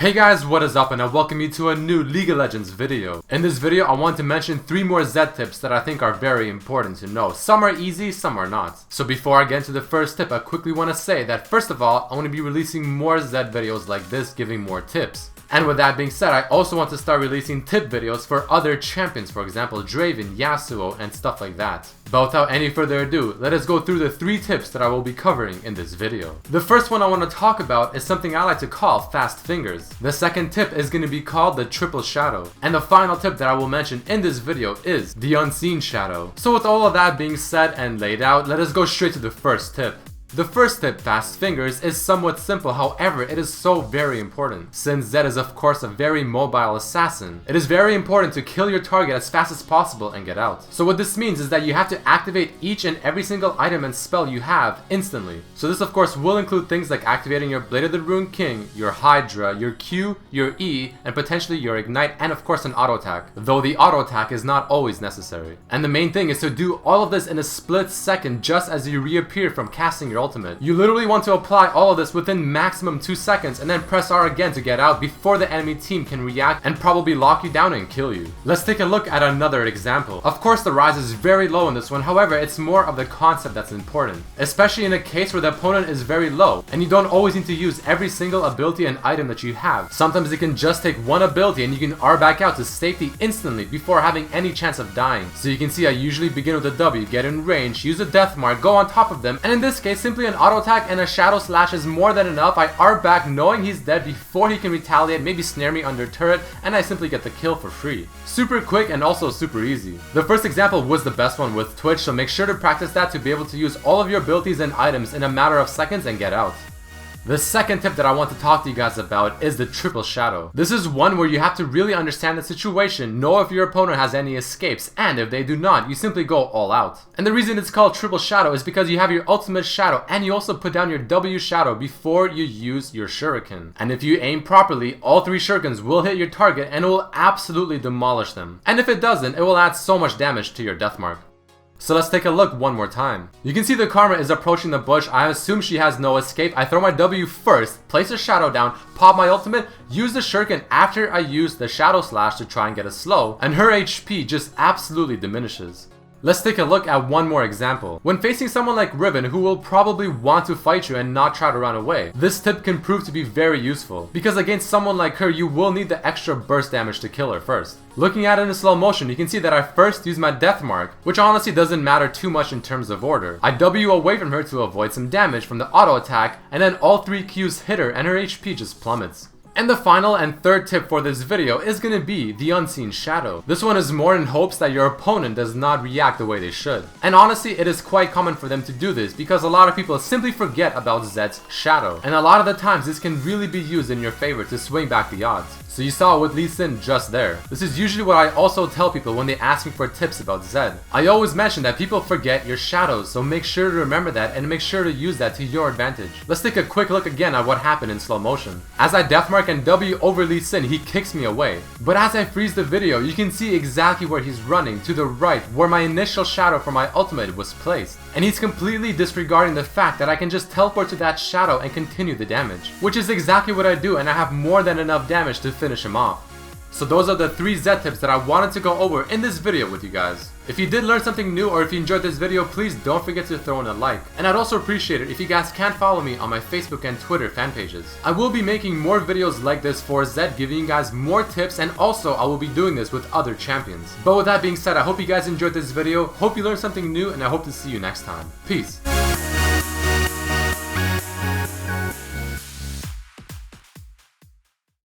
Hey guys, what is up, and I welcome you to a new League of Legends video. In this video, I want to mention 3 more Z tips that I think are very important to know. Some are easy, some are not. So before I get into the first tip, I quickly want to say that first of all, I want to be releasing more Z videos like this, giving more tips. And with that being said, I also want to start releasing tip videos for other champions, for example Draven, Yasuo, and stuff like that. But without any further ado, let us go through the 3 tips that I will be covering in this video. The first one I want to talk about is something I like to call fast fingers. The second tip is going to be called the triple shadow. And the final tip that I will mention in this video is the unseen shadow. So with all of that being said and laid out, let us go straight to the first tip. The first tip, fast fingers, is somewhat simple, however it is so very important. Since Zed is of course a very mobile assassin, it is very important to kill your target as fast as possible and get out. So what this means is that you have to activate each and every single item and spell you have instantly. So this of course will include things like activating your Blade of the Ruined King, your Hydra, your Q, your E, and potentially your Ignite, and of course an auto attack, though the auto attack is not always necessary. And the main thing is to do all of this in a split second just as you reappear from casting your ultimate. You literally want to apply all of this within maximum 2 seconds and then press R again to get out before the enemy team can react and probably lock you down and kill you. Let's take a look at another example. Of course the rise is very low in this one, however it's more of the concept that's important. Especially in a case where the opponent is very low and you don't always need to use every single ability and item that you have. Sometimes you can just take one ability and you can R back out to safety instantly before having any chance of dying. So you can see I usually begin with a W, get in range, use a death mark, go on top of them, and in this case simply an auto attack and a shadow slash is more than enough. I R back knowing he's dead before he can retaliate, maybe snare me under turret, and I simply get the kill for free. Super quick and also super easy. The first example was the best one with Twitch, so make sure to practice that to be able to use all of your abilities and items in a matter of seconds and get out. The second tip that I want to talk to you guys about is the triple shadow. This is one where you have to really understand the situation, know if your opponent has any escapes, and if they do not, you simply go all out. And the reason it's called triple shadow is because you have your ultimate shadow and you also put down your W shadow before you use your shuriken. And if you aim properly, all 3 shurikens will hit your target and it will absolutely demolish them. And if it doesn't, it will add so much damage to your death mark. So let's take a look one more time. You can see the Karma is approaching the bush. I assume she has no escape. I throw my W first, place a shadow down, pop my ultimate, use the shuriken after I use the shadow slash to try and get a slow, and her HP just absolutely diminishes. Let's take a look at one more example. When facing someone like Riven who will probably want to fight you and not try to run away, this tip can prove to be very useful, because against someone like her you will need the extra burst damage to kill her first. Looking at it in slow motion, you can see that I first use my death mark, which honestly doesn't matter too much in terms of order. I W away from her to avoid some damage from the auto attack, and then all 3 Qs hit her and her HP just plummets. And the final and third tip for this video is going to be the unseen shadow. This one is more in hopes that your opponent does not react the way they should. And honestly, it is quite common for them to do this because a lot of people simply forget about Zed's shadow. And a lot of the times this can really be used in your favor to swing back the odds. So you saw it with Lee Sin just there. This is usually what I also tell people when they ask me for tips about Zed. I always mention that people forget your shadows, so make sure to remember that and make sure to use that to your advantage. Let's take a quick look again at what happened in slow motion. As I deathmark and W over Lee Sin, he kicks me away. But as I freeze the video, you can see exactly where he's running, to the right, where my initial shadow for my ultimate was placed. And he's completely disregarding the fact that I can just teleport to that shadow and continue the damage. Which is exactly what I do, and I have more than enough damage to finish him off. So those are the 3 Z tips that I wanted to go over in this video with you guys. If you did learn something new or if you enjoyed this video, please don't forget to throw in a like. And I'd also appreciate it if you guys can follow me on my Facebook and Twitter fan pages. I will be making more videos like this for Zed, giving you guys more tips, and also I will be doing this with other champions. But with that being said, I hope you guys enjoyed this video, hope you learned something new, and I hope to see you next time. Peace.